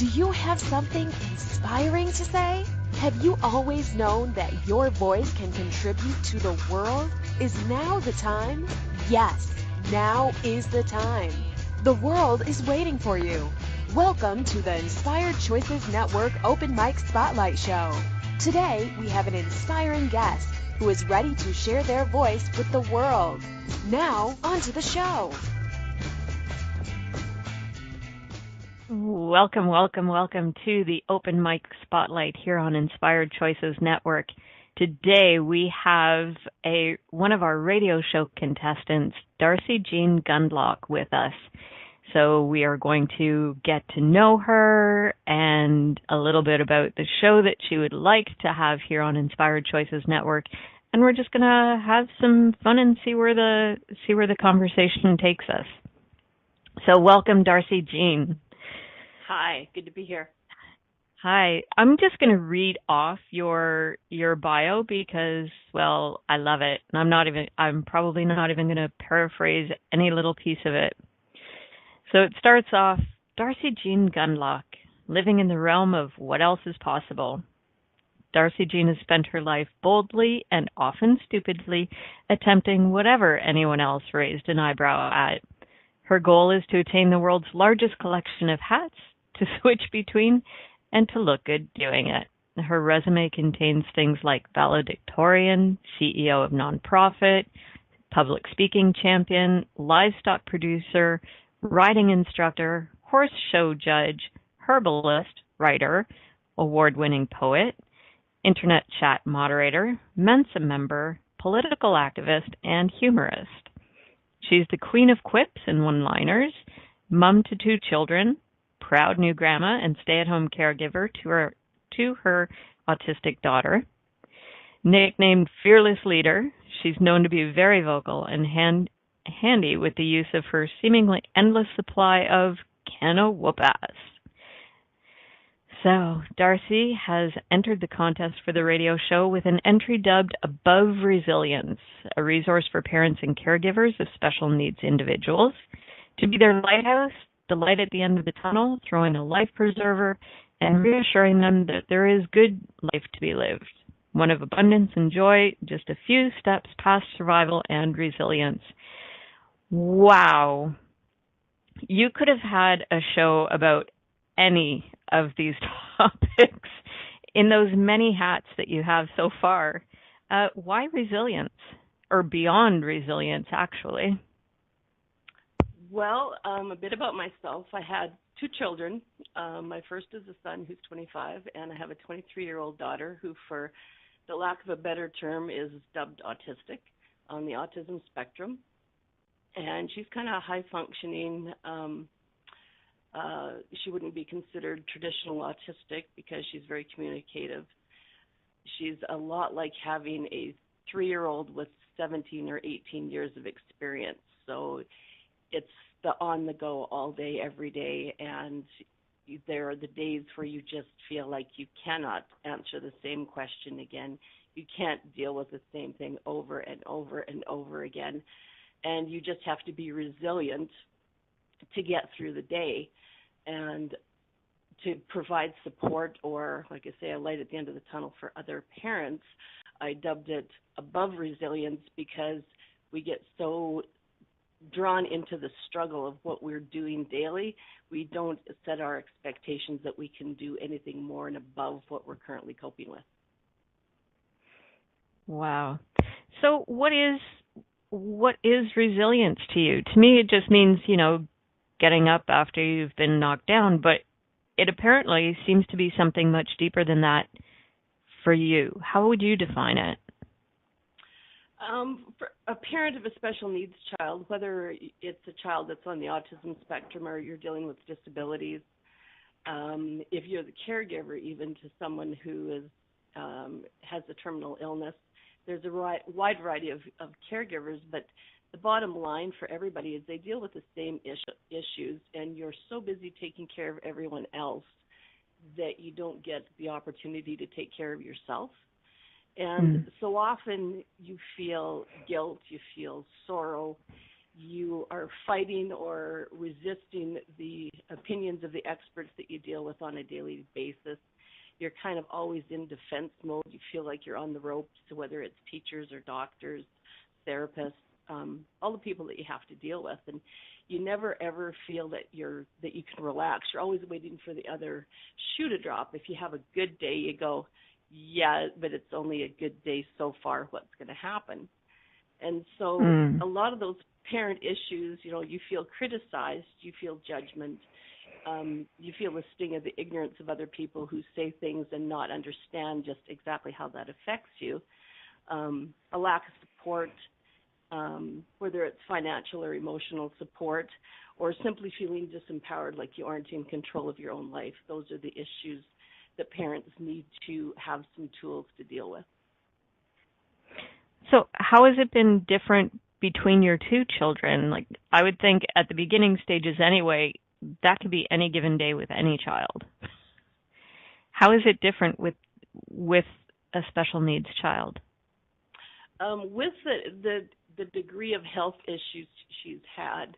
Do you have something inspiring to say? Have you always known that your voice can contribute to the world? Is now the time? Yes, now is the time. The world is waiting for you. Welcome to the Inspired Choices Network Open Mic Spotlight Show. Today, we have an inspiring guest who is ready to share their voice with the world. Now, on to the show. Welcome to the Open Mic Spotlight here on Inspired Choices Network. Today we have one of our radio show contestants, Darcy Jean Gundlach, with us. So we are going to get to know her and a little bit about the show that she would like to have here on Inspired Choices Network. And we're just going to have some fun and see where the conversation takes us. So welcome, Darcy Jean. Hi, good to be here. Hi. I'm just going to read off your bio because, well, I love it. And I'm probably not even going to paraphrase any little piece of it. So it starts off, Darcy Jean Gundlach, living in the realm of what else is possible. Darcy Jean has spent her life boldly and often stupidly attempting whatever anyone else raised an eyebrow at. Her goal is to attain the world's largest collection of hats, to switch between, and to look good doing it. Her resume contains things like valedictorian, CEO of nonprofit, public speaking champion, livestock producer, riding instructor, horse show judge, herbalist, writer, award-winning poet, internet chat moderator, Mensa member, political activist, and humorist. She's the queen of quips and one-liners, mom to 2 children, proud new grandma and stay-at-home caregiver to her autistic daughter. Nicknamed Fearless Leader, she's known to be very vocal and handy with the use of her seemingly endless supply of can-o-whoop-ass. So, Darcy has entered the contest for the radio show with an entry dubbed Above Resilience, a resource for parents and caregivers of special needs individuals, to be their lighthouse, the light at the end of the tunnel, throwing a life preserver, and reassuring them that there is good life to be lived, one of abundance and joy, just a few steps past survival and resilience. Wow. You could have had a show about any of these topics in those many hats that you have so far. Why resilience? Or beyond resilience, actually? Well, a bit about myself. I had 2 children. My first is a son who's 25, and I have a 23-year-old daughter who, for the lack of a better term, is dubbed autistic on the autism spectrum. And she's kind of high-functioning. She wouldn't be considered traditional autistic because she's very communicative. She's a lot like having a 3-year-old with 17 or 18 years of experience. So it's the on-the-go all day, every day, and there are the days where you just feel like you cannot answer the same question again. You can't deal with the same thing over and over and over again, and you just have to be resilient to get through the day and to provide support or, like I say, a light at the end of the tunnel for other parents. I dubbed it Above Resilience because we get so drawn into the struggle of what we're doing daily. We don't set our expectations that we can do anything more and above what we're currently coping with. Wow. So what is resilience to you? To me, it just means, getting up after you've been knocked down, but it apparently seems to be something much deeper than that for you. How would you define it? For a parent of a special needs child, whether it's a child that's on the autism spectrum or you're dealing with disabilities, if you're the caregiver even to someone who has a terminal illness, there's a wide variety of caregivers, but the bottom line for everybody is they deal with the same issues, and you're so busy taking care of everyone else that you don't get the opportunity to take care of yourself. And so often you feel guilt, you feel sorrow, you are fighting or resisting the opinions of the experts that you deal with on a daily basis. You're kind of always in defense mode. You feel like you're on the ropes, whether it's teachers or doctors, therapists, all the people that you have to deal with. And you never ever feel that you can relax. You're always waiting for the other shoe to drop. If you have a good day, you go, yeah, but it's only a good day so far. What's going to happen? And so a lot of those parent issues, you feel criticized, you feel judgment, you feel the sting of the ignorance of other people who say things and not understand just exactly how that affects you, a lack of support, whether it's financial or emotional support, or simply feeling disempowered, like you aren't in control of your own life. Those are the issues that parents need to have some tools to deal with. So how has it been different between your two children? Like, I would think at the beginning stages anyway, that could be any given day with any child. How is it different with a special needs child? With the degree of health issues she's had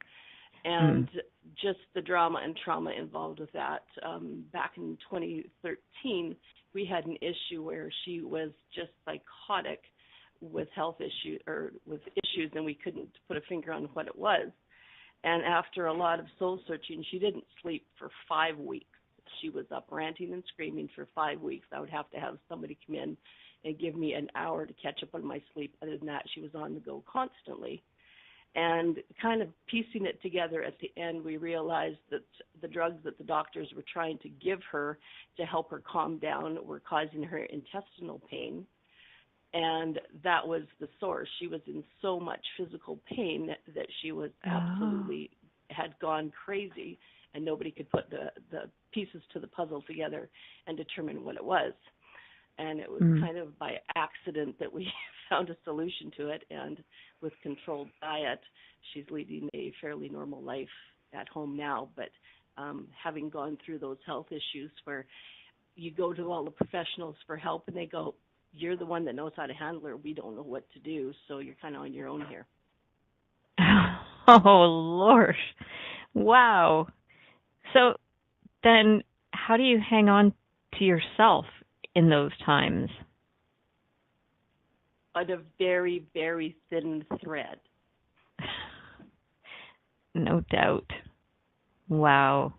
and just the drama and trauma involved with that, back in 2013, we had an issue where she was just psychotic with health issues and we couldn't put a finger on what it was. And after a lot of soul searching, she didn't sleep for 5 weeks. She was up ranting and screaming for 5 weeks. I would have to have somebody come in and give me an hour to catch up on my sleep. Other than that, she was on the go constantly. And kind of piecing it together at the end, we realized that the drugs that the doctors were trying to give her to help her calm down were causing her intestinal pain. And that was the source. She was in so much physical pain that she was absolutely had gone crazy, and nobody could put the pieces to the puzzle together and determine what it was. And it was kind of by accident that we found a solution to it. And with controlled diet, she's leading a fairly normal life at home now. But having gone through those health issues where you go to all the professionals for help and they go, you're the one that knows how to handle her. We don't know what to do. So you're kind of on your own here. Oh, Lord. Wow. So then how do you hang on to yourself in those times? On a very, very thin thread. No doubt. Wow.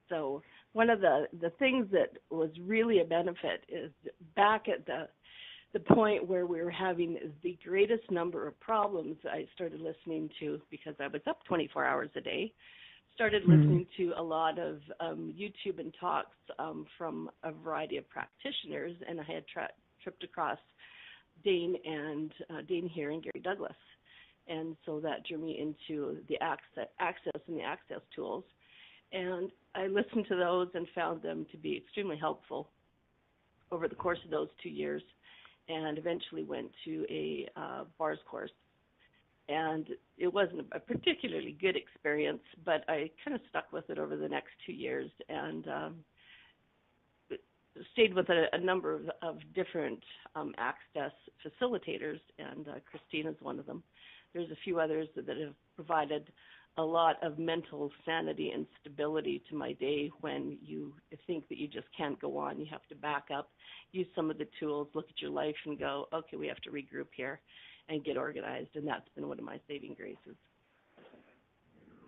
So one of the things that was really a benefit is back at the point where we were having the greatest number of problems, I started listening to, because I was up 24 hours a day, started listening to a lot of YouTube and talks from a variety of practitioners, and I had tripped across Dane here and Gary Douglas. And so that drew me into the access and the access tools. And I listened to those and found them to be extremely helpful over the course of those 2 years, and eventually went to a bars course. And it wasn't a particularly good experience, but I kind of stuck with it over the next 2 years and stayed with a number of different access facilitators, and Christine is one of them. There's a few others that have provided a lot of mental sanity and stability to my day when you think that you just can't go on. You have to back up, use some of the tools, look at your life and go, okay, we have to regroup here and get organized. And that's been one of my saving graces.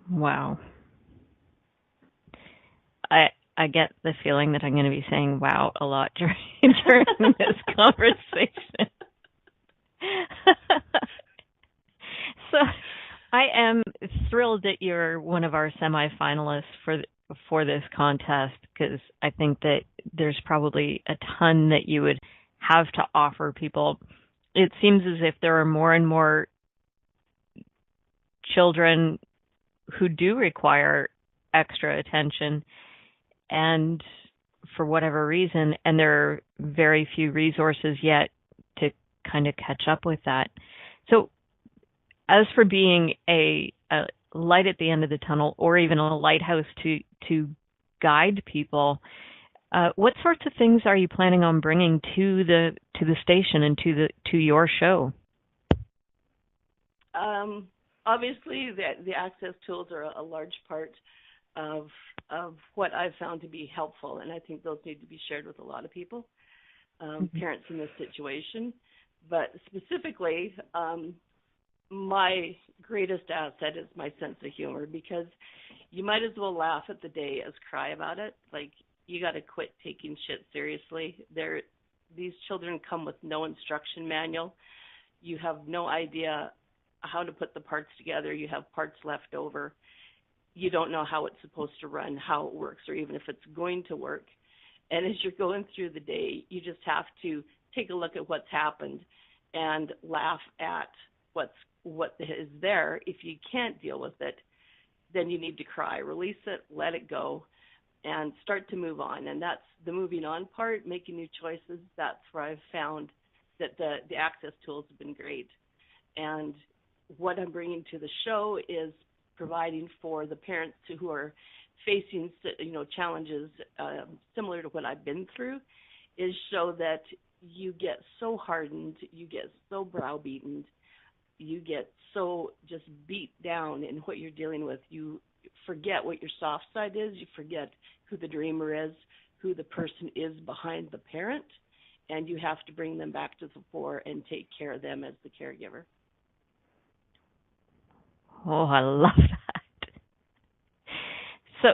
Wow. I get the feeling that I'm going to be saying wow a lot during this conversation. So I am thrilled that you're one of our semifinalists for this contest, because I think that there's probably a ton that you would have to offer people. It seems as if there are more and more children who do require extra attention, and for whatever reason, and there are very few resources yet to kind of catch up with that. So as for being a light at the end of the tunnel, or even a lighthouse to guide people, what sorts of things are you planning on bringing to the station and to your show? Obviously, the access tools are a large part of what I've found to be helpful, and I think those need to be shared with a lot of people, parents in this situation. But specifically, my greatest asset is my sense of humor, because you might as well laugh at the day as cry about it. Like, you got to quit taking shit seriously. These children come with no instruction manual. You have no idea how to put the parts together. You have parts left over. You don't know how it's supposed to run, how it works, or even if it's going to work. And as you're going through the day, you just have to take a look at what's happened and laugh at what is there. If you can't deal with it, then you need to cry, release it, let it go, and start to move on. And that's the moving on part, making new choices. That's where I've found that the access tools have been great. And what I'm bringing to the show is providing for the parents who are facing, challenges similar to what I've been through, is show that you get so hardened, you get so browbeaten, you get so just beat down in what you're dealing with. You forget what your soft side is. You forget who the dreamer is, who the person is behind the parent, and you have to bring them back to the fore and take care of them as the caregiver. Oh, I love that. So,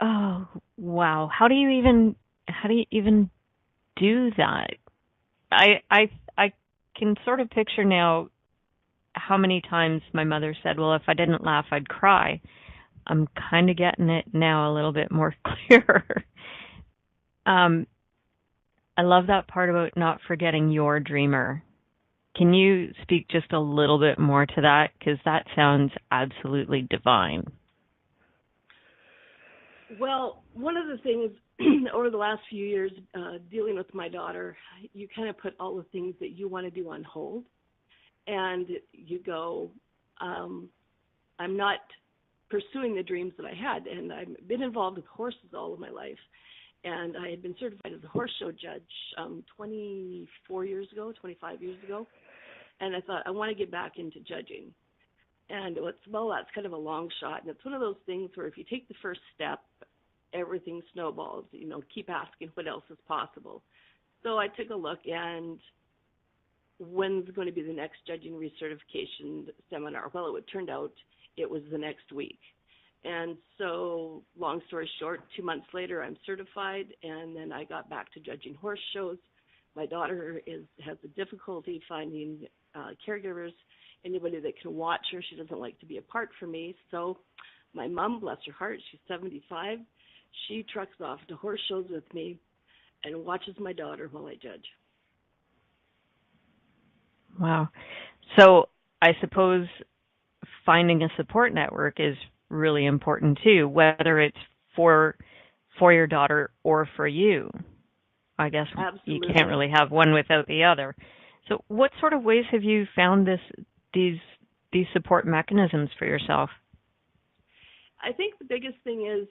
oh, wow. How do you even do that? I can sort of picture now how many times my mother said, well, if I didn't laugh, I'd cry. I'm kind of getting it now a little bit more clearer. I love that part about not forgetting your dreamer. Can you speak just a little bit more to that? Because that sounds absolutely divine. Well, one of the things over the last few years, dealing with my daughter, you kind of put all the things that you want to do on hold. And you go, I'm not pursuing the dreams that I had. And I've been involved with horses all of my life. And I had been certified as a horse show judge 25 years ago. And I thought, I want to get back into judging. And that's kind of a long shot. And it's one of those things where if you take the first step, everything snowballs. Keep asking what else is possible. So I took a look, and when's going to be the next judging recertification seminar? Well, it turned out it was the next week. And so, long story short, 2 months later, I'm certified, and then I got back to judging horse shows. My daughter has a difficulty finding caregivers, anybody that can watch her. She doesn't like to be apart from me. So my mom, bless her heart, she's 75. She trucks off to horse shows with me and watches my daughter while I judge. Wow. So I suppose finding a support network is really important too, whether it's for your daughter or for you. I guess Absolutely. You can't really have one without the other. So what sort of ways have you found these support mechanisms for yourself? I think the biggest thing is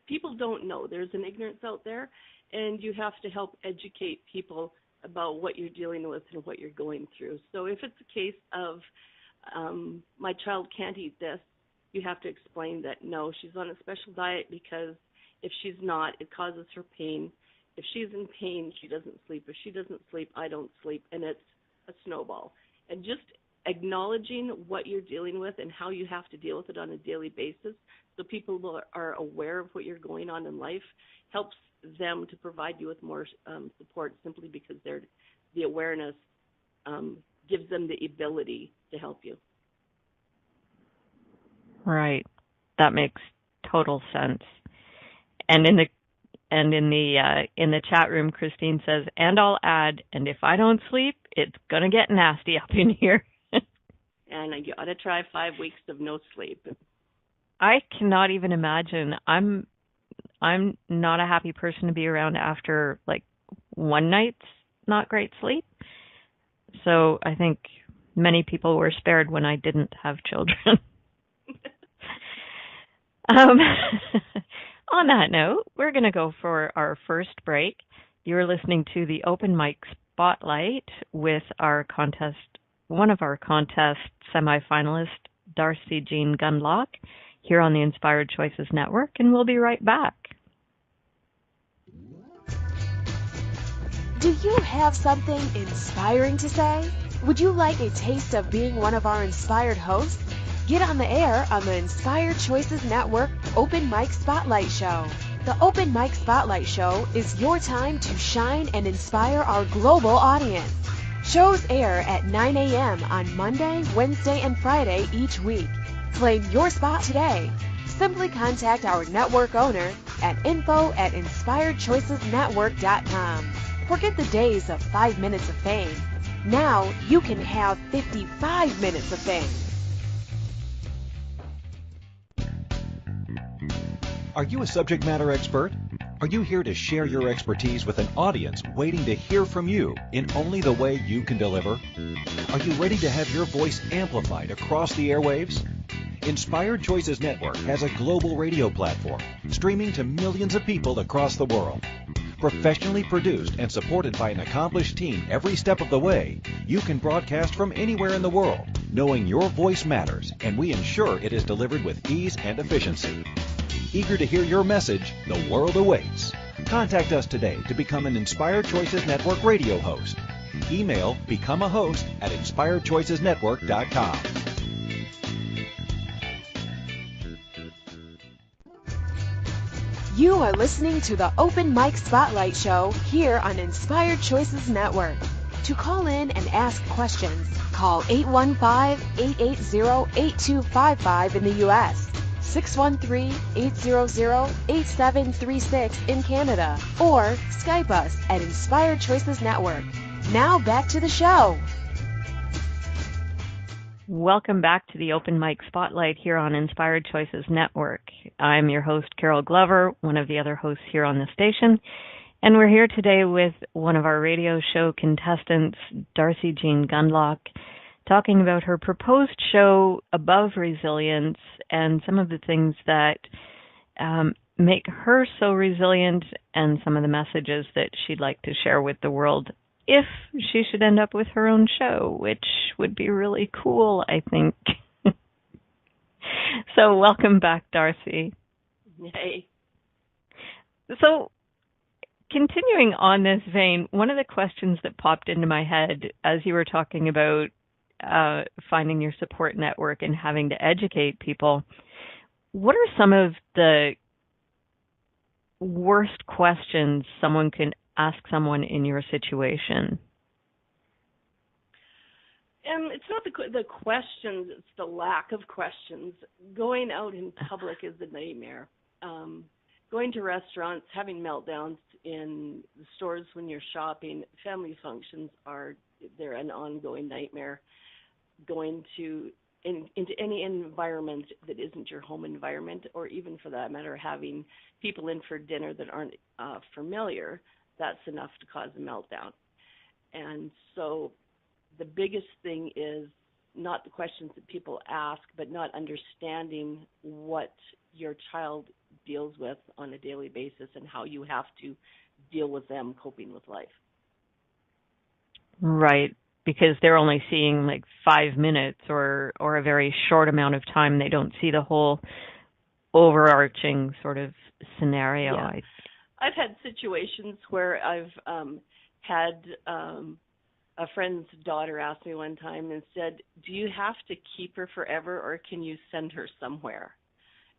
people don't know. There's an ignorance out there, and you have to help educate people about what you're dealing with and what you're going through. So if it's a case of my child can't eat this, you have to explain that no, she's on a special diet because if she's not, it causes her pain. If she's in pain, she doesn't sleep. If she doesn't sleep, I don't sleep, and it's a snowball. And just acknowledging what you're dealing with and how you have to deal with it on a daily basis so people are aware of what you're going on in life helps them to provide you with more support, simply because the awareness gives them the ability to help you. Right. That makes total sense. And in the chat room, Christine says, and I'll add, and if I don't sleep, it's gonna get nasty up in here. And you ought to try 5 weeks of no sleep. I cannot even imagine. I'm not a happy person to be around after like one night's not great sleep. So I think many people were spared when I didn't have children. On that note, we're going to go for our first break. You're listening to the Open Mic Spotlight with one of our contest semifinalists, Darcy Jean Gunlock. here on the Inspired Choices Network, and we'll be right back. Do you have something inspiring to say? Would you like a taste of being one of our inspired hosts? Get on the air on the Inspired Choices Network Open Mic Spotlight Show. The Open Mic Spotlight Show is your time to shine and inspire our global audience. Shows air at 9 a.m. on Monday, Wednesday, and Friday each week. Claim your spot today. Simply contact our network owner at info@inspiredchoicesnetwork.com. Forget the days of 5 minutes of fame. Now you can have 55 minutes of fame. Are you a subject matter expert? Are you here to share your expertise with an audience waiting to hear from you in only the way you can deliver? Are you ready to have your voice amplified across the airwaves? Inspired Choices Network has a global radio platform streaming to millions of people across the world. Professionally produced and supported by an accomplished team every step of the way, you can broadcast from anywhere in the world, knowing your voice matters, and we ensure it is delivered with ease and efficiency. Eager to hear your message, the world awaits. Contact us today to become an Inspired Choices Network radio host. Email becomeahost@inspiredchoicesnetwork.com. You are listening to the Open Mic Spotlight Show here on Inspired Choices Network. To call in and ask questions, call 815-880-8255 in the U.S., 613-800-8736 in Canada, or Skype us at Inspired Choices Network. Now back to the show. Welcome back to the Open Mic Spotlight here on Inspired Choices Network. I'm your host, Carol Glover, one of the other hosts here on the station, and we're here today with one of our radio show contestants, Darcy Jean Gundlach, talking about her proposed show, Above Resilience, and some of the things that make her so resilient and some of the messages that she'd like to share with the world if she should end up with her own show, which would be really cool, I think. So welcome back, Darcy. Hey. So continuing on this vein, one of the questions that popped into my head as you were talking about finding your support network and having to educate people, what are some of the worst questions someone can ask someone in your situation? It's not the questions, it's the lack of questions. Going out in public is a nightmare. Going to restaurants, having meltdowns in the stores when you're shopping, family functions they're an ongoing nightmare. Going into any environment that isn't your home environment, or even for that matter, having people in for dinner that aren't familiar, that's enough to cause a meltdown. And so the biggest thing is not the questions that people ask, but not understanding what your child deals with on a daily basis and how you have to deal with them coping with life. Right, because they're only seeing like 5 minutes or a very short amount of time. They don't see the whole overarching sort of scenario. Yeah. I've had situations where I've had a friend's daughter ask me one time and said, do you have to keep her forever or can you send her somewhere?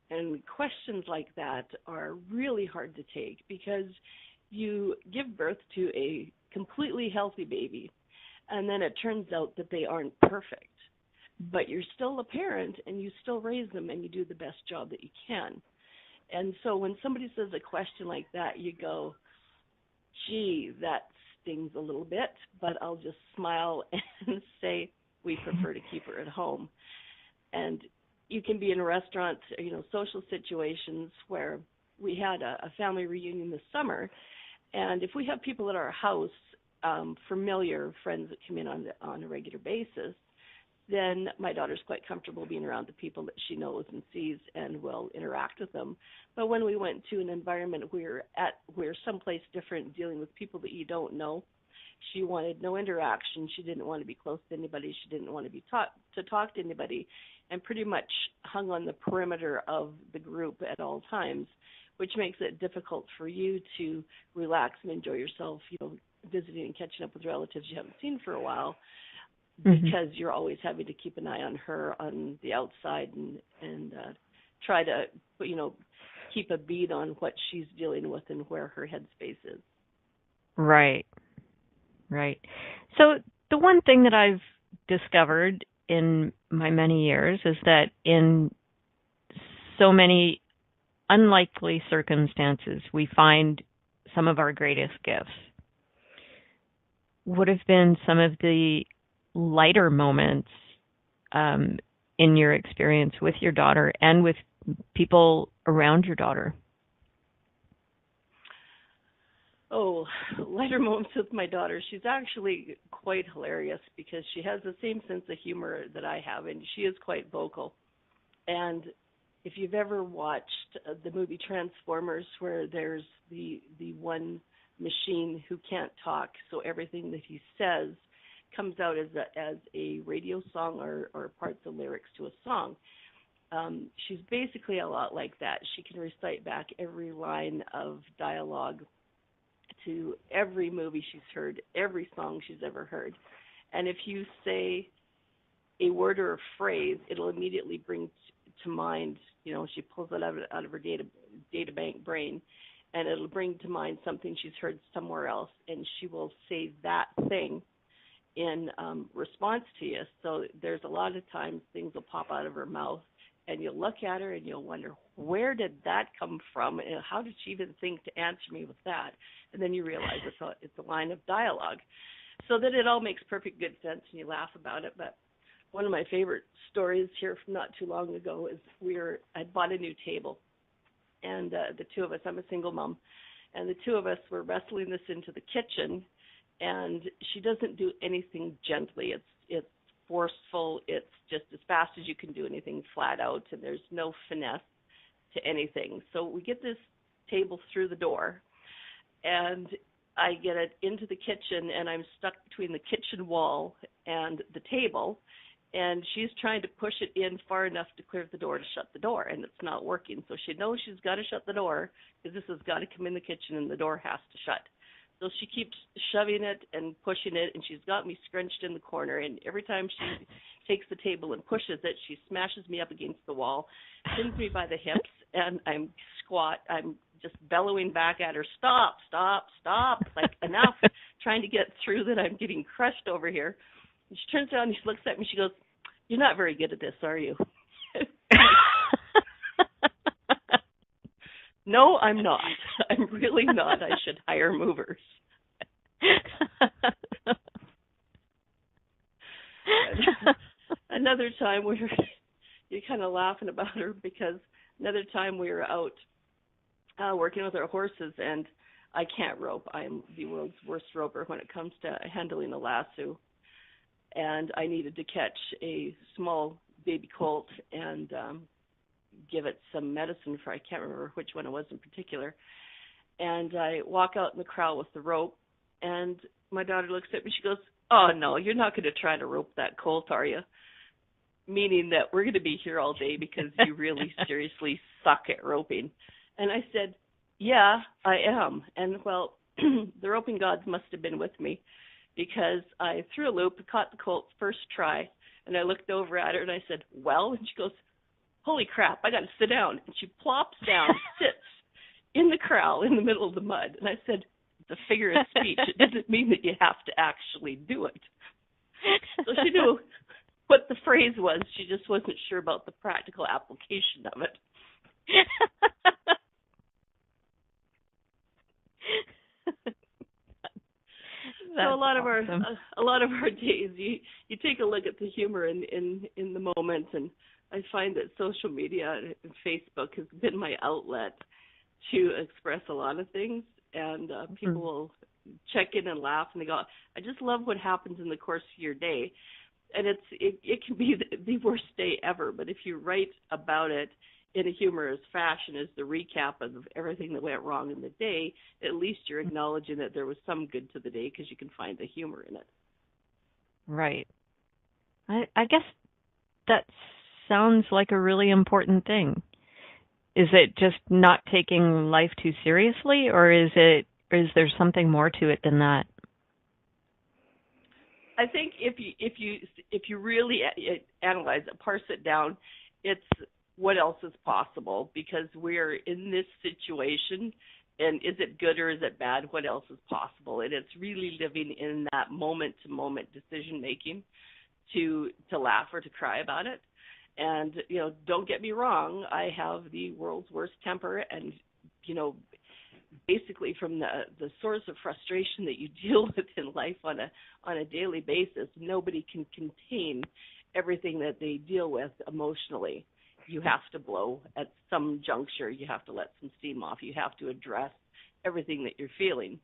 And questions like that are really hard to take because you give birth to a completely healthy baby and then it turns out that they aren't perfect. But you're still a parent and you still raise them and you do the best job that you can. And so when somebody says a question like that, you go, gee, that stings a little bit, but I'll just smile and say we prefer to keep her at home. And you can be in restaurants, social situations where we had a family reunion this summer, and if we have people at our house, familiar friends that come in on a regular basis, then my daughter's quite comfortable being around the people that she knows and sees and will interact with them. But when we went to an environment where we're someplace different dealing with people that you don't know, she wanted no interaction. She didn't want to be close to anybody. She didn't want to talk to anybody. and pretty much hung on the perimeter of the group at all times, which makes it difficult for you to relax and enjoy yourself, visiting and catching up with relatives you haven't seen for a while, because you're always having to keep an eye on her on the outside and try to, keep a beat on what she's dealing with and where her headspace is. Right. So the one thing that I've discovered in my many years is that in so many unlikely circumstances, we find some of our greatest gifts. What have been some of the lighter moments in your experience with your daughter and with people around your daughter? Oh, lighter moments with my daughter. She's actually quite hilarious because she has the same sense of humor that I have, and she is quite vocal. And if you've ever watched the movie Transformers, where there's the one machine who can't talk, so everything that he says comes out as a radio song or parts of lyrics to a song. She's basically a lot like that. She can recite back every line of dialogue to every movie she's heard, every song she's ever heard. And if you say a word or a phrase, it'll immediately bring to mind, she pulls it out of her data bank brain, and it'll bring to mind something she's heard somewhere else, and she will say that thing in response to you. So there's a lot of times things will pop out of her mouth, and you'll look at her and you'll wonder, where did that come from? And how did she even think to answer me with that? And then you realize it's a line of dialogue. So that it all makes perfect good sense and you laugh about it. But one of my favorite stories here from not too long ago is I'd bought a new table. And the two of us, I'm a single mom, and the two of us were wrestling this into the kitchen. And she doesn't do anything gently. It's forceful. It's just as fast as you can do anything flat out, and there's no finesse to anything. So we get this table through the door, and I get it into the kitchen, and I'm stuck between the kitchen wall and the table, and she's trying to push it in far enough to clear the door to shut the door, and it's not working. So she knows she's got to shut the door because this has got to come in the kitchen, and the door has to shut. So she keeps shoving it and pushing it, and she's got me scrunched in the corner. And every time she takes the table and pushes it, she smashes me up against the wall, pins me by the hips, and I'm squat. I'm just bellowing back at her, stop, stop, stop, like enough, trying to get through that I'm getting crushed over here. And she turns around and she looks at me, she goes, "You're not very good at this, are you?" No, I'm not. I'm really not. I should hire movers. Another time you're kind of laughing about her because another time we were out working with our horses, and I can't rope. I'm the world's worst roper when it comes to handling a lasso. And I needed to catch a small baby colt and give it some medicine for, I can't remember which one it was in particular. And I walk out in the crowd with the rope, and my daughter looks at me, she goes, "Oh no, you're not going to try to rope that colt, are you?" Meaning that we're going to be here all day because you really seriously suck at roping. And I said, "Yeah, I am." And well, the roping gods must have been with me because I threw a loop, caught the colt first try, and I looked over at her and I said, "Well?" And she goes, "Holy crap, I got to sit down." And she plops down, sits in the corral in the middle of the mud. And I said, "It's a figure of speech. It doesn't mean that you have to actually do it." So she knew what the phrase was. She just wasn't sure about the practical application of it. So a lot of our days, you take a look at the humor in the moment, and I find that social media and Facebook has been my outlet to express a lot of things, and people will check in and laugh, and they go, "I just love what happens in the course of your day." And it can be the worst day ever, but if you write about it in a humorous fashion as the recap of everything that went wrong in the day, at least you're acknowledging that there was some good to the day because you can find the humor in it. Right. I guess that's sounds like a really important thing. Is it just not taking life too seriously, or is there something more to it than that? I think if you really analyze it, parse it down, it's what else is possible, because we're in this situation, and is it good or is it bad? What else is possible? And it's really living in that moment-to-moment decision making to laugh or to cry about it. And don't get me wrong, I have the world's worst temper, and basically from the source of frustration that you deal with in life on a daily basis, nobody can contain everything that they deal with emotionally. You have to blow at some juncture. You have to let some steam off. You have to address everything that you're feeling.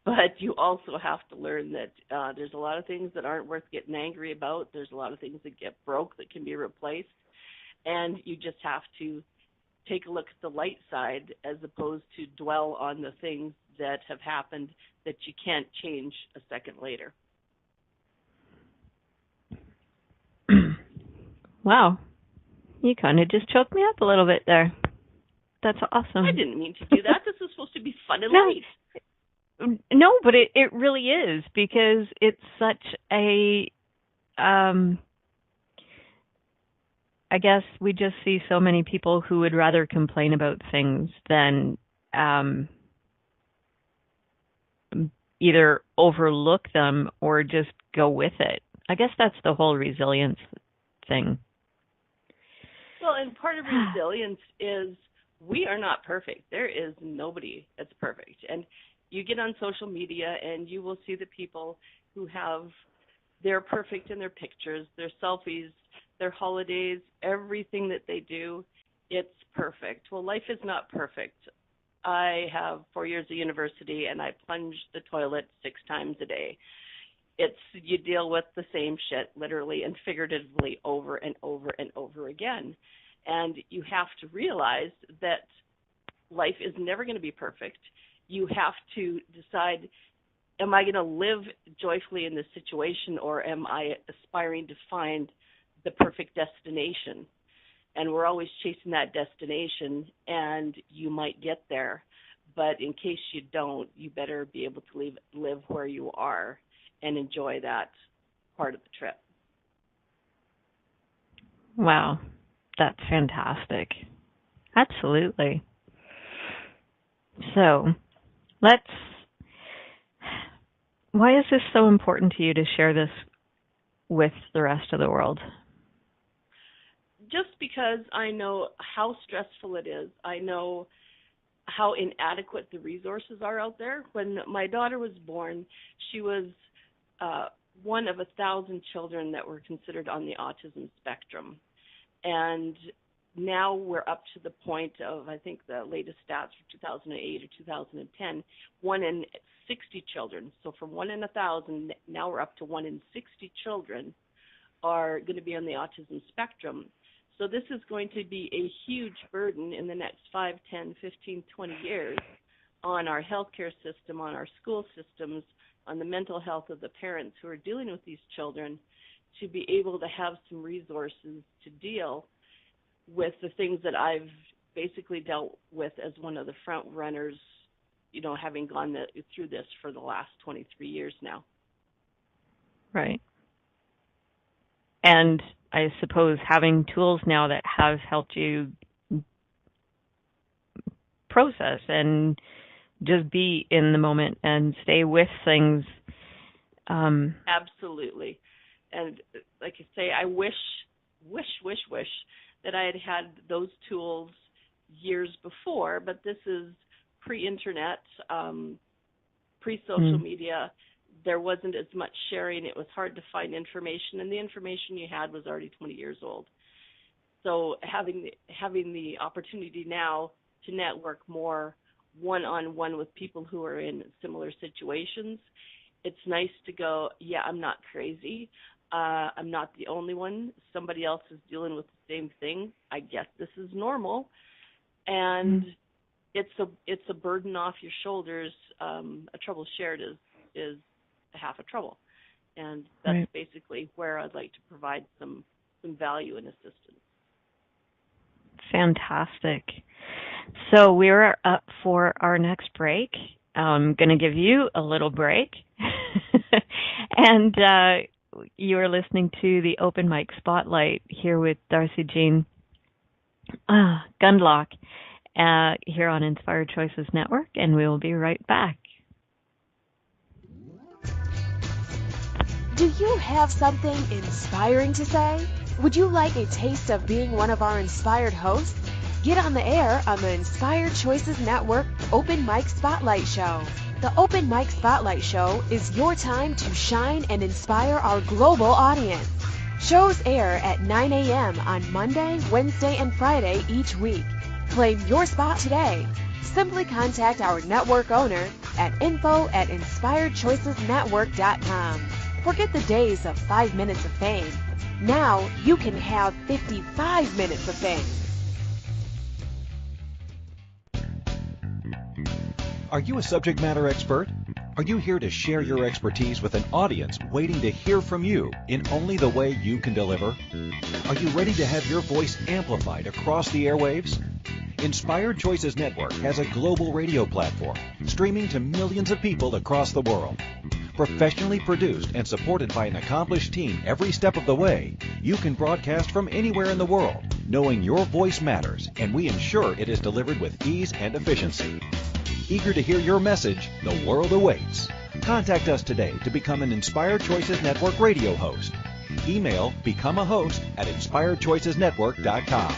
But you also have to learn that there's a lot of things that aren't worth getting angry about. There's a lot of things that get broke that can be replaced. And you just have to take a look at the light side as opposed to dwell on the things that have happened that you can't change a second later. Wow. You kind of just choked me up a little bit there. That's awesome. I didn't mean to do that. This is supposed to be fun and light. No, but it really is, because it's such a, I guess we just see so many people who would rather complain about things than either overlook them or just go with it. I guess that's the whole resilience thing. Well, and part of resilience is we are not perfect. There is nobody that's perfect. And you get on social media and you will see the people who they're perfect in their pictures, their selfies, their holidays, everything that they do, it's perfect. Well, life is not perfect. I have 4 years of university and I plunge the toilet 6 times a day. You deal with the same shit literally and figuratively over and over and over again. And you have to realize that life is never going to be perfect. You have to decide, am I going to live joyfully in this situation, or am I aspiring to find the perfect destination? And we're always chasing that destination, and you might get there. But in case you don't, you better be able to live where you are and enjoy that part of the trip. Wow, that's fantastic. Absolutely. So, why is this so important to you to share this with the rest of the world? Just because I know how stressful it is. I know how inadequate the resources are out there. When my daughter was born, she was one of 1,000 children that were considered on the autism spectrum. And now we're up to the point of, I think the latest stats for 2008 or 2010, 1 in 60 children. So from 1 in 1,000, now we're up to 1 in 60 children are going to be on the autism spectrum. So this is going to be a huge burden in the next 5, 10, 15, 20 years on our healthcare system, on our school systems, on the mental health of the parents who are dealing with these children, to be able to have some resources to deal with the things that I've basically dealt with as one of the front runners, having gone through this for the last 23 years now. Right. And I suppose having tools now that have helped you process and just be in the moment and stay with things. Absolutely. And like I say, I wish that I had those tools years before, but this is pre-internet, pre-social media. There wasn't as much sharing. It was hard to find information, and the information you had was already 20 years old. So having the opportunity now to network more one-on-one with people who are in similar situations, it's nice to go, yeah, I'm not crazy. I'm not the only one. Somebody else is dealing with the same thing. I guess this is normal. And it's a burden off your shoulders. A trouble shared is half a trouble. And that's basically where I'd like to provide some some value and assistance. Fantastic. So we're up for our next break. I'm going to give you a little break. And you are listening to the Open Mic Spotlight here with Darcy Jean Gundlach here on Inspired Choices Network, and we will be right back. Do you have something inspiring to say? Would you like a taste of being one of our inspired hosts? Get on the air on the Inspired Choices Network Open Mic Spotlight Show. The Open Mic Spotlight Show is your time to shine and inspire our global audience. Shows air at 9 a.m. on Monday, Wednesday, and Friday each week. Claim your spot today. Simply contact our network owner at info@inspiredchoicesnetwork.com. Forget the days of 5 minutes of fame. Now you can have 55 minutes of fame. Are you a subject matter expert? Are you here to share your expertise with an audience waiting to hear from you in only the way you can deliver? Are you ready to have your voice amplified across the airwaves? Inspired Choices Network has a global radio platform streaming to millions of people across the world. Professionally produced and supported by an accomplished team every step of the way, you can broadcast from anywhere in the world, knowing your voice matters, and we ensure it is delivered with ease and efficiency. Eager to hear your message, the world awaits. Contact us today to become an Inspired Choices Network radio host. Email becomeahost@inspiredchoicesnetwork.com.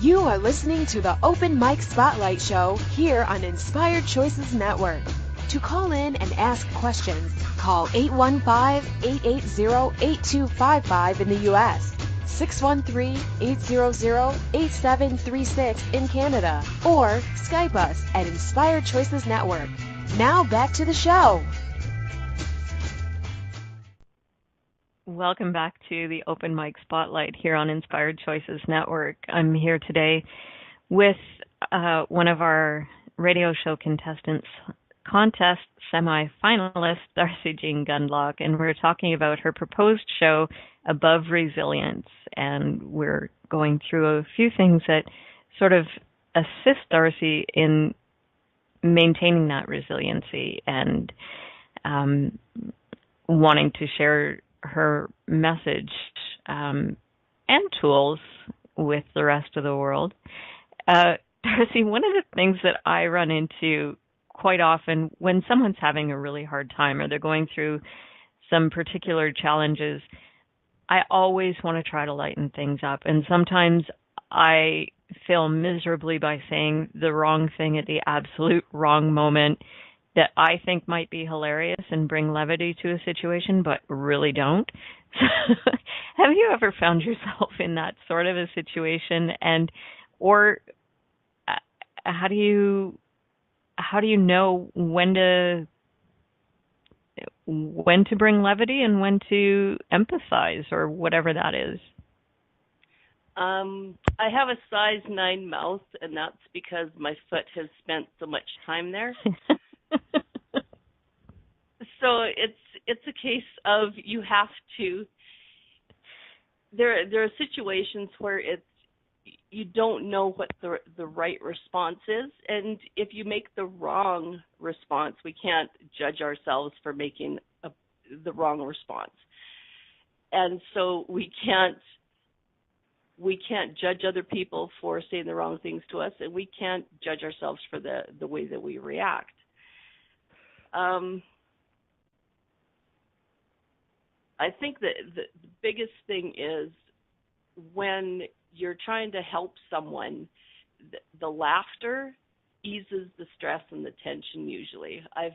You are listening to the Open Mic Spotlight Show here on Inspired Choices Network. To call in and ask questions, call 815-880-8255 in the U.S., 613-800-8736 in Canada, or Skype us at Inspired Choices Network. Now back to the show. Welcome back to the Open Mic Spotlight here on Inspired Choices Network. I'm here today with one of our radio show contest semi-finalist, Darcy Jean Gundlach, and we're talking about her proposed show, Above Resilience. And we're going through a few things that sort of assist Darcy in maintaining that resiliency and wanting to share her message and tools with the rest of the world. Darcy, one of the things that I run into quite often when someone's having a really hard time or they're going through some particular challenges, I always want to try to lighten things up. And sometimes I fail miserably by saying the wrong thing at the absolute wrong moment that I think might be hilarious and bring levity to a situation, but really don't. Have you ever found yourself in that sort of a situation? And or how do you know when to bring levity and when to empathize or whatever that is? I have a size 9 mouth, and that's because my foot has spent so much time there. So it's a case of you have to. There are situations where you don't know what the right response is, and if you make the wrong response, we can't judge ourselves for making the wrong response, and so we can't judge other people for saying the wrong things to us, and we can't judge ourselves for the way that we react. I think that the biggest thing is when you're trying to help someone, the laughter eases the stress and the tension usually. I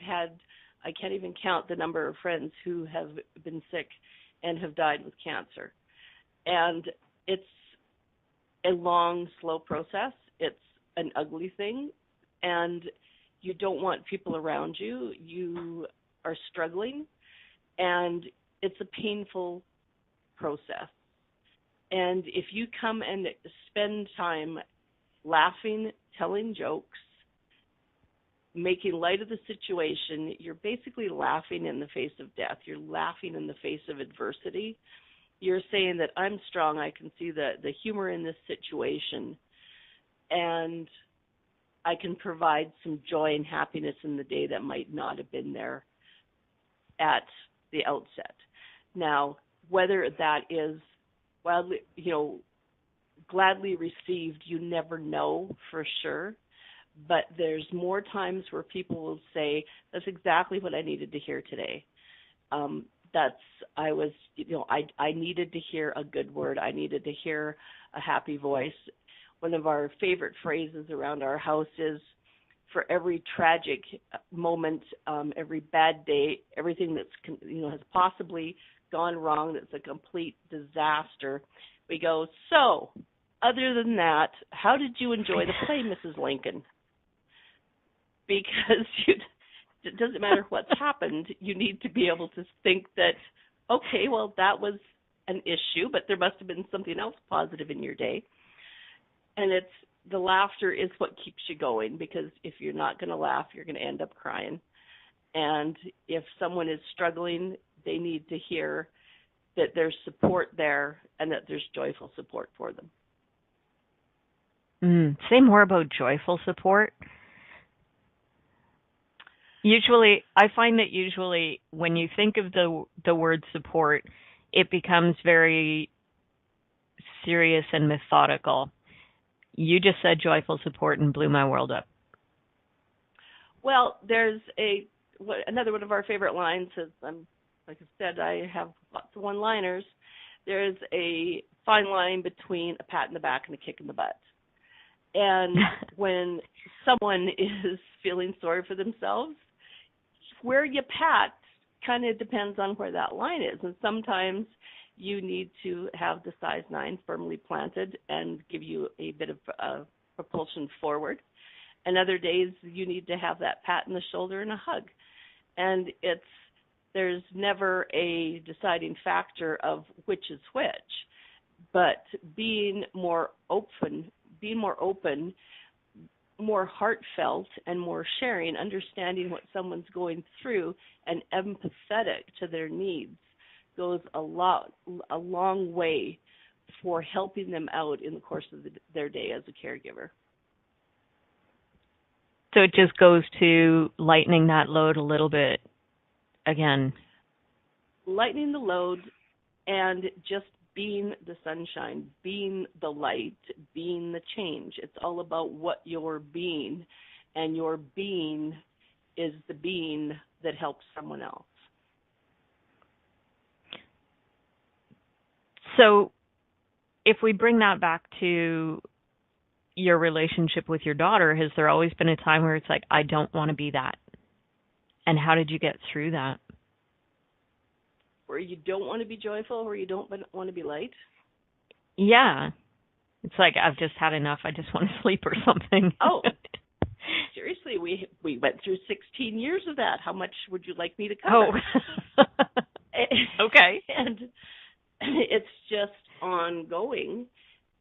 can't even count the number of friends who have been sick and have died with cancer. And it's a long, slow process. It's an ugly thing, and you don't want people around you. You are struggling, and it's a painful process. And if you come and spend time laughing, telling jokes, making light of the situation. You're basically laughing in the face of death. You're laughing in the face of adversity. You're saying that I'm strong. I can see the humor in this situation, and I can provide some joy and happiness in the day that might not have been there at the outset. Now, whether that is gladly received, you never know for sure. But there's more times where people will say, "That's exactly what I needed to hear today." I needed to hear a good word. I needed to hear a happy voice. One of our favorite phrases around our house is, for every tragic moment, every bad day, everything that's has possibly gone wrong, that's a complete disaster, we go, "So, other than that, how did you enjoy the play, Mrs. Lincoln?" Because it doesn't matter what's happened. You need to be able to think that, okay, well, that was an issue, but there must have been something else positive in your day. And the laughter is what keeps you going, because if you're not going to laugh, you're going to end up crying. And if someone is struggling, they need to hear that there's support there and that there's joyful support for them. Say more about joyful support. I find that usually when you think of the word support, it becomes very serious and methodical. You just said joyful support and blew my world up. Well, there's another one of our favorite lines is, like I said, I have lots of one-liners. There's a fine line between a pat in the back and a kick in the butt. And when someone is feeling sorry for themselves, where you pat kind of depends on where that line is. And sometimes you need to have the size 9 firmly planted and give you a bit of propulsion forward. And other days you need to have that pat in the shoulder and a hug. And there's never a deciding factor of which is which, but being more open, more heartfelt, and more sharing, understanding what someone's going through and empathetic to their needs goes a long way for helping them out in the course of their day as a caregiver. So it just goes to lightening that load a little bit again. Lightening the load and just being the sunshine, being the light, being the change. It's all about what you're being, and your being is the being that helps someone else. So if we bring that back to your relationship with your daughter, has there always been a time where it's like, I don't want to be that? And how did you get through that? Where you don't want to be joyful, where you don't want to be light? Yeah. It's like, I've just had enough. I just want to sleep or something. Oh, seriously, we went through 16 years of that. How much would you like me to cover? Oh. Okay. And it's just ongoing.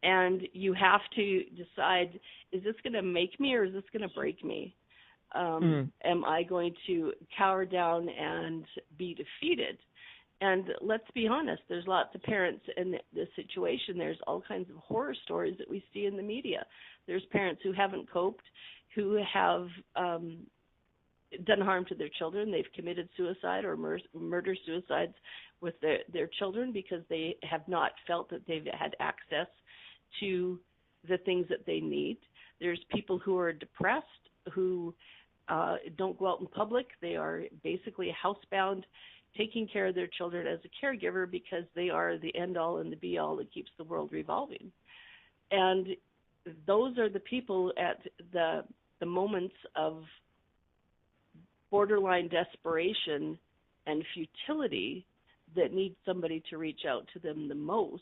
And you have to decide, is this going to make me or is this going to break me? Am I going to cower down and be defeated? And let's be honest, there's lots of parents in this situation. There's all kinds of horror stories that we see in the media. There's parents who haven't coped, who have done harm to their children. They've committed suicide or murder-suicides with their children because they have not felt that they've had access to the things that they need. There's people who are depressed, who don't go out in public. They are basically housebound, taking care of their children as a caregiver because they are the end-all and the be-all that keeps the world revolving. And those are the people at the moments of borderline desperation and futility that need somebody to reach out to them the most,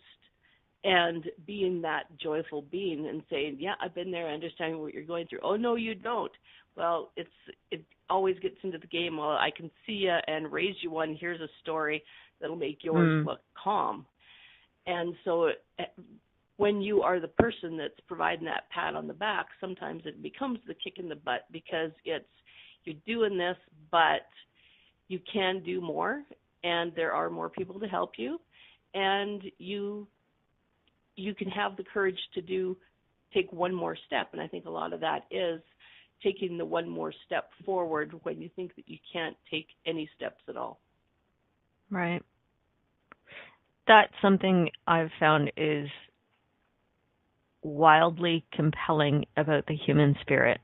and being that joyful being and saying, yeah, I've been there, I understand what you're going through. Oh, no, you don't. Well, it always gets into the game. Well, I can see you and raise you one. Here's a story that'll make yours look calm. And so when you are the person that's providing that pat on the back, sometimes it becomes the kick in the butt because you're doing this, but you can do more, and there are more people to help you, and you can have the courage to take one more step. And I think a lot of that is taking the one more step forward when you think that you can't take any steps at all. Right. That's something I've found is wildly compelling about the human spirit,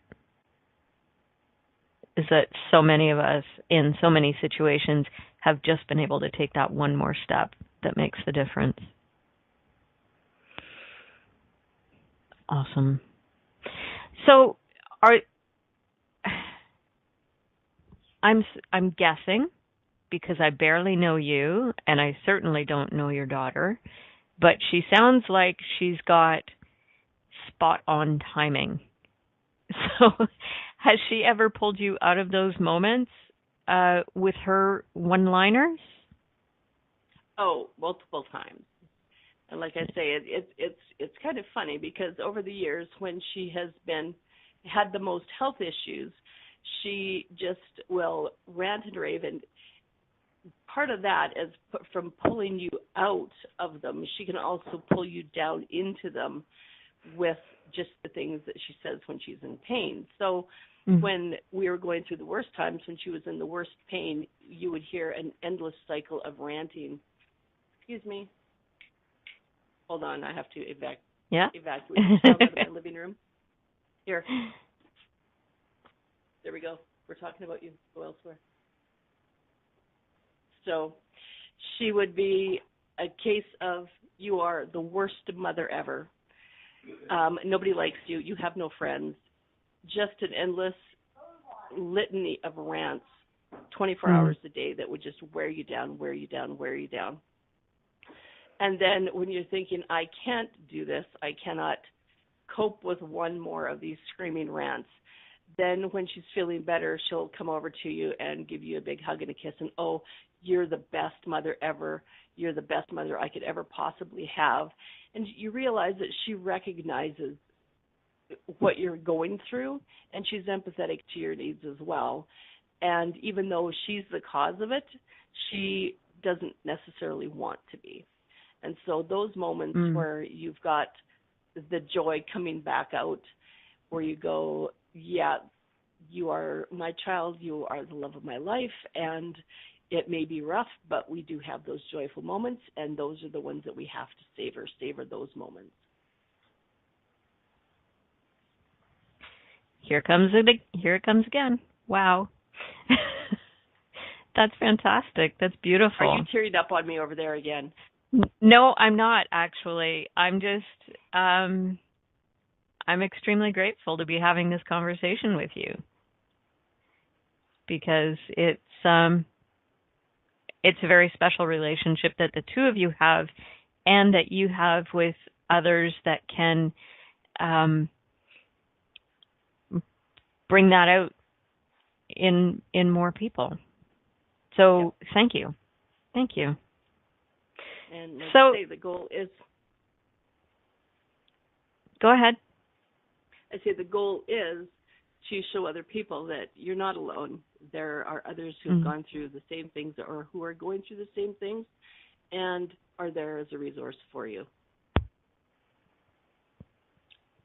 is that so many of us in so many situations have just been able to take that one more step that makes the difference. Awesome. So I'm guessing, because I barely know you, and I certainly don't know your daughter, but she sounds like she's got spot-on timing. So has she ever pulled you out of those moments with her one-liners? Oh, multiple times. And like I say, it's kind of funny because over the years when she has had the most health issues, she just will rant and rave, and part of that is from pulling you out of them. She can also pull you down into them with just the things that she says when she's in pain. So when we were going through the worst times, when she was in the worst pain, you would hear an endless cycle of ranting. Excuse me. Hold on, I have to evacuate the sound out of my living room. Here. There we go. We're talking about you. Go elsewhere. So she would be a case of, you are the worst mother ever. Nobody likes you. You have no friends. Just an endless litany of rants 24 hours a day that would just wear you down, wear you down, wear you down. And then when you're thinking, I can't do this, I cannot cope with one more of these screaming rants, then when she's feeling better, she'll come over to you and give you a big hug and a kiss, and, oh, you're the best mother ever. You're the best mother I could ever possibly have. And you realize that she recognizes what you're going through, and she's empathetic to your needs as well. And even though she's the cause of it, she doesn't necessarily want to be. And so those moments where you've got the joy coming back out, where you go, yeah, you are my child, you are the love of my life, and it may be rough, but we do have those joyful moments, and those are the ones that we have to savor those moments. Here it comes again. Wow. That's fantastic. That's beautiful. Are you tearing up on me over there again? No, I'm not, actually. I'm just, I'm extremely grateful to be having this conversation with you, because it's a very special relationship that the two of you have, and that you have with others that can bring that out in more people. So Thank you. Thank you. And like so, I say, the goal is... Go ahead. I say the goal is to show other people that you're not alone. There are others who have gone through the same things, or who are going through the same things, and are there as a resource for you.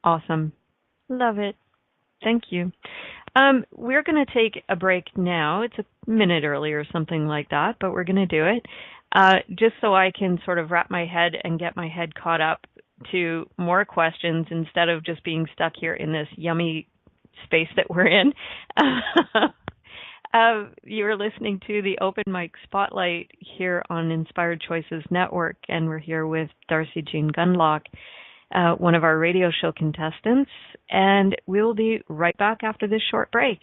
Awesome. Love it. Thank you. We're going to take a break now. It's a minute early or something like that, but we're going to do it just so I can sort of wrap my head and get my head caught up to more questions instead of just being stuck here in this yummy space that we're in. You're listening to the Open Mic Spotlight here on Inspired Choices Network, and we're here with Darcy Jean Gunlock, one of our radio show contestants, and we will be right back after this short break.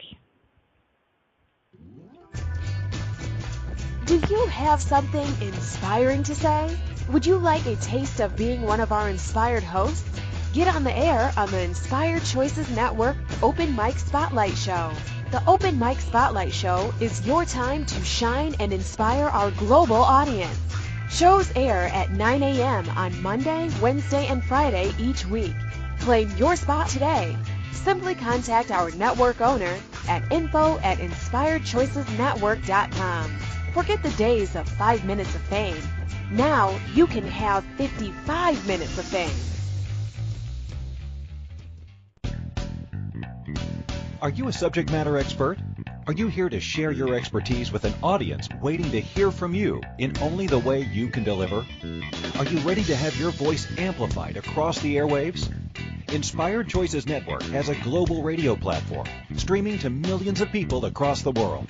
Do you have something inspiring to say? Would you like a taste of being one of our inspired hosts? Get on the air on the Inspired Choices Network Open Mic Spotlight Show. The Open Mic Spotlight Show is your time to shine and inspire our global audience. Shows air at 9 a.m. on Monday, Wednesday, and Friday each week. Claim your spot today. Simply contact our network owner at info@inspiredchoicesnetwork.com. Forget the days of 5 minutes of fame. Now you can have 55 minutes of fame. Are you a subject matter expert? Are you here to share your expertise with an audience waiting to hear from you in only the way you can deliver? Are you ready to have your voice amplified across the airwaves? Inspired Choices Network has a global radio platform streaming to millions of people across the world.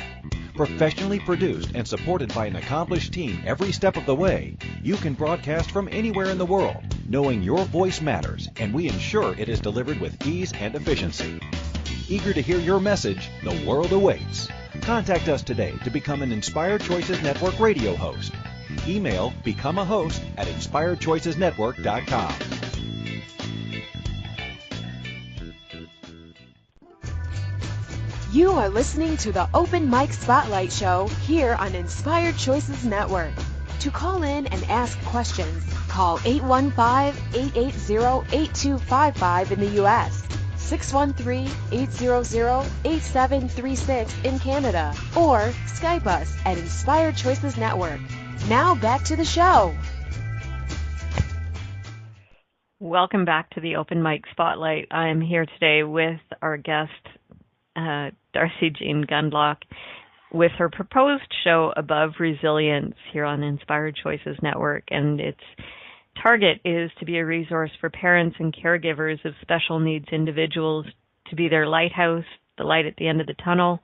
Professionally produced and supported by an accomplished team every step of the way, you can broadcast from anywhere in the world, knowing your voice matters, and we ensure it is delivered with ease and efficiency. Eager to hear your message, the world awaits. Contact us today to become an Inspired Choices Network radio host. Email becomeahost@inspiredchoicesnetwork.com. You are listening to the Open Mic Spotlight Show here on Inspired Choices Network. To call in and ask questions, call 815-880-8255 in the U.S., 613-800-8736 in Canada, or Skype us at Inspired Choices Network. Now back to the show. Welcome back to the Open Mic Spotlight. I am here today with our guest, Darcy Jean Gundlach, with her proposed show Above Resilience here on Inspired Choices Network, and its target is to be a resource for parents and caregivers of special needs individuals, to be their lighthouse, the light at the end of the tunnel,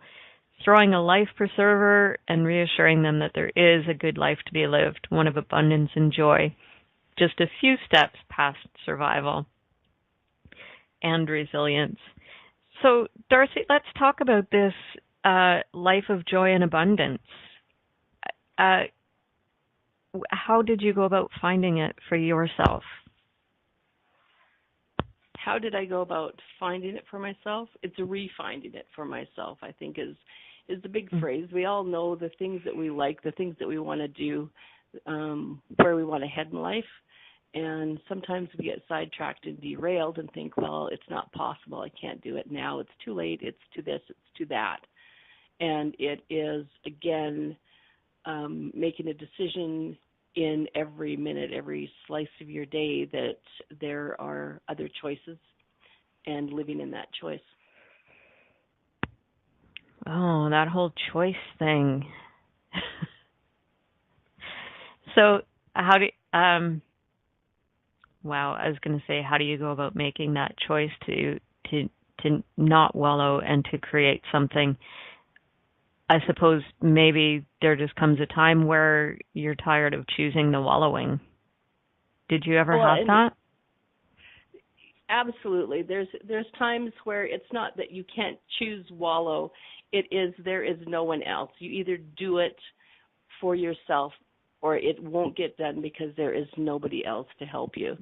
throwing a life preserver and reassuring them that there is a good life to be lived, one of abundance and joy, just a few steps past survival and resilience. So, Darcy, let's talk about this life of joy and abundance. How did you go about finding it for yourself? How did I go about finding it for myself? It's refinding it for myself, I think, is the big phrase. We all know the things that we like, the things that we want to do, where we want to head in life. And sometimes we get sidetracked and derailed and think, well, it's not possible. I can't do it now. It's too late. It's to this. It's to that. And it is, again, making a decision in every minute, every slice of your day that there are other choices and living in that choice. Oh, that whole choice thing. So how do wow, I was going to say, how do you go about making that choice to not wallow and to create something? I suppose maybe there just comes a time where you're tired of choosing the wallowing. Did you ever have that? Absolutely. There's times where it's not that you can't choose wallow. It is there is no one else. You either do it for yourself or it won't get done because there is nobody else to help you.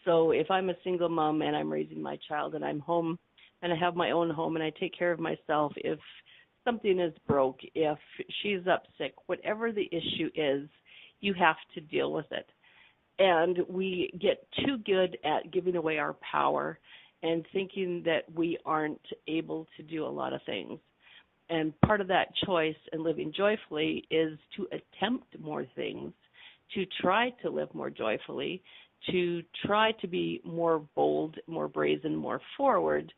So if I'm a single mom and I'm raising my child and I'm home and I have my own home and I take care of myself, if something is broke, if she's up sick, whatever the issue is, you have to deal with it. And we get too good at giving away our power and thinking that we aren't able to do a lot of things. And part of that choice and living joyfully is to attempt more things, to try to live more joyfully, to try to be more bold, more brazen, more forward,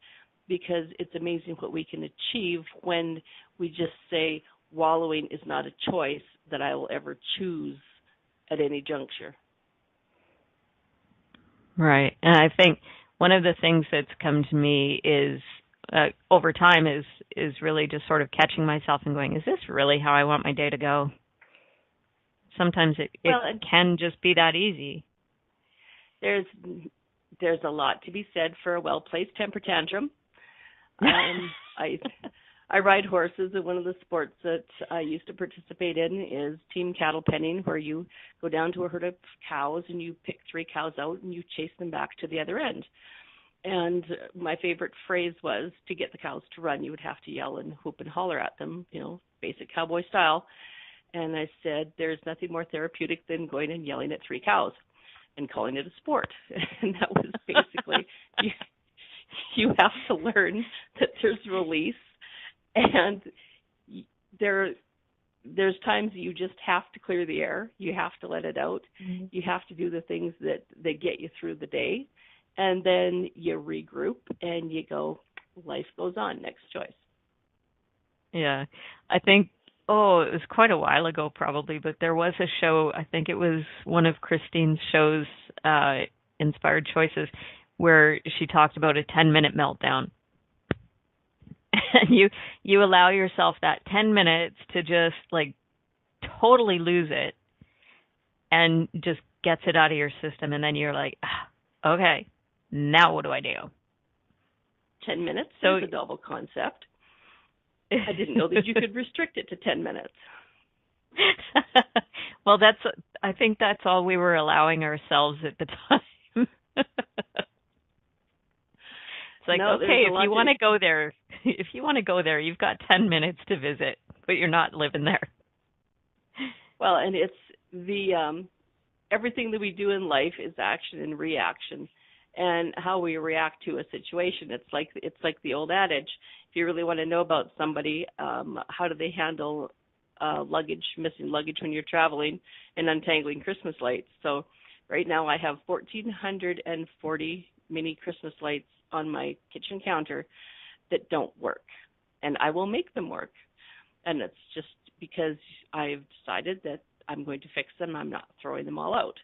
because it's amazing what we can achieve when we just say wallowing is not a choice that I will ever choose at any juncture. Right. And I think one of the things that's come to me is over time is really just sort of catching myself and going, is this really how I want my day to go? Sometimes it can just be that easy. There's a lot to be said for a well-placed temper tantrum. I ride horses, and one of the sports that I used to participate in is team cattle penning, where you go down to a herd of cows and you pick 3 cows out and you chase them back to the other end. And my favorite phrase was, to get the cows to run, you would have to yell and whoop and holler at them, basic cowboy style. And I said, there's nothing more therapeutic than going and yelling at 3 cows and calling it a sport. And that was basically, you have to learn that there's release, and there's times you just have to clear the air. You have to let it out. Mm-hmm. You have to do the things that get you through the day, and then you regroup and you go, life goes on, next choice. Yeah. I think, it was quite a while ago probably, but there was a show, I think it was one of Christine's shows, Inspired Choices, where she talked about a 10-minute meltdown. And you allow yourself that 10 minutes to just like totally lose it and just gets it out of your system. And then you're like, okay, now what do I do? 10 minutes So, is a double concept. I didn't know that you could restrict it to 10 minutes. Well, I think that's all we were allowing ourselves at the time. It's like, No, okay, if you want to go there, you've got 10 minutes to visit, but you're not living there. Well, and it's the everything that we do in life is action and reaction, and how we react to a situation. It's like the old adage: if you really want to know about somebody, how do they handle missing luggage when you're traveling and untangling Christmas lights? So, right now I have 1,440 mini Christmas lights on my kitchen counter that don't work, and I will make them work. And it's just because I've decided that I'm going to fix them. I'm not throwing them all out.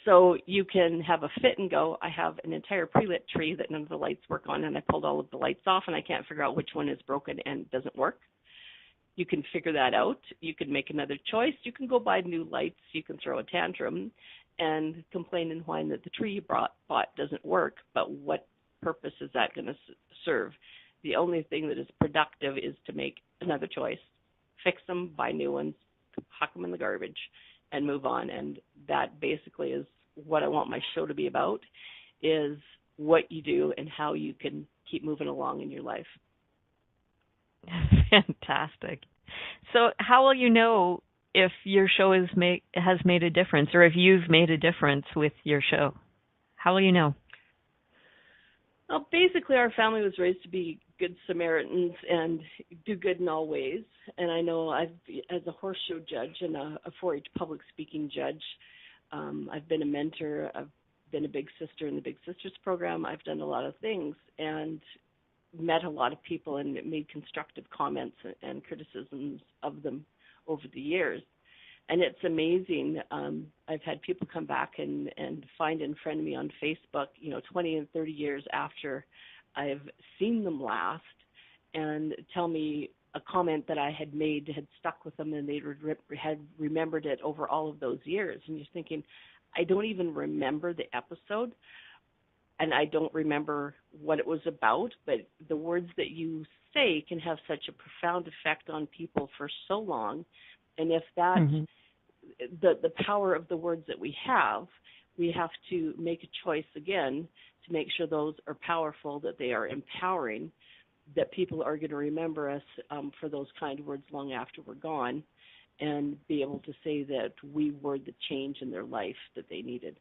So you can have a fit and go, I have an entire pre-lit tree that none of the lights work on, and I pulled all of the lights off, and I can't figure out which one is broken and doesn't work. You can figure that out. You can make another choice. You can go buy new lights. You can throw a tantrum and complain and whine that the tree you bought doesn't work, but what purpose is that going to serve? The only thing that is productive is to make another choice, fix them, buy new ones, huck them in the garbage, and move on. And that basically is what I want my show to be about, is what you do and how you can keep moving along in your life. Fantastic. So how will you know if your show has made a difference, or if you've made a difference with your show? How will you know? Well, basically, our family was raised to be good Samaritans and do good in all ways. And I know as a horse show judge and a 4-H public speaking judge, I've been a mentor. I've been a big sister in the Big Sisters program. I've done a lot of things and met a lot of people and made constructive comments and criticisms of them over the years. And it's amazing. I've had people come back and find and friend me on Facebook, 20 and 30 years after I've seen them last, and tell me a comment that I had made had stuck with them, and they had remembered it over all of those years. And you're thinking, I don't even remember the episode, and I don't remember what it was about, but the words that you say can have such a profound effect on people for so long. And if that, the power of the words that we have to make a choice again to make sure those are powerful, that they are empowering, that people are going to remember us for those kind words long after we're gone, and be able to say that we were the change in their life that they needed.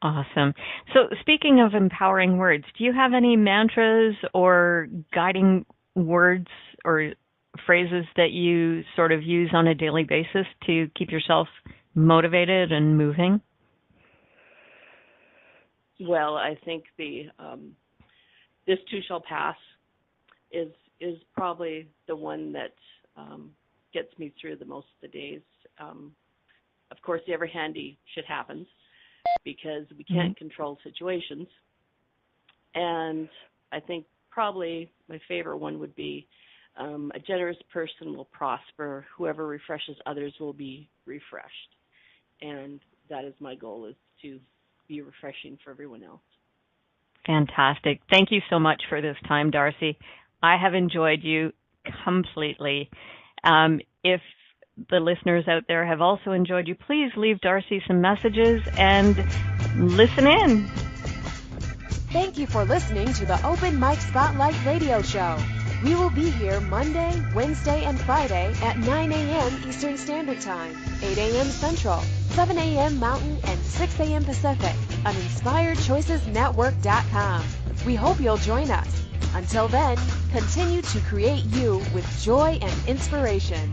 Awesome. So speaking of empowering words, do you have any mantras or guiding words or phrases that you sort of use on a daily basis to keep yourself motivated and moving? Well, I think the this too shall pass is probably the one that gets me through the most of the days. Of course, the ever handy shit happens, because we can't control situations. And I think probably my favorite one would be, a generous person will prosper. Whoever refreshes others will be refreshed. And that is my goal, is to be refreshing for everyone else. Fantastic. Thank you so much for this time, Darcy. I have enjoyed you completely. If the listeners out there have also enjoyed you, please leave Darcy some messages and listen in. Thank you for listening to the Open Mic Spotlight radio show. We will be here Monday, Wednesday, and Friday at 9 a.m. Eastern Standard Time, 8 a.m. Central, 7 a.m. Mountain, and 6 a.m. Pacific on InspiredChoicesNetwork.com. We hope you'll join us. Until then, continue to create you with joy and inspiration.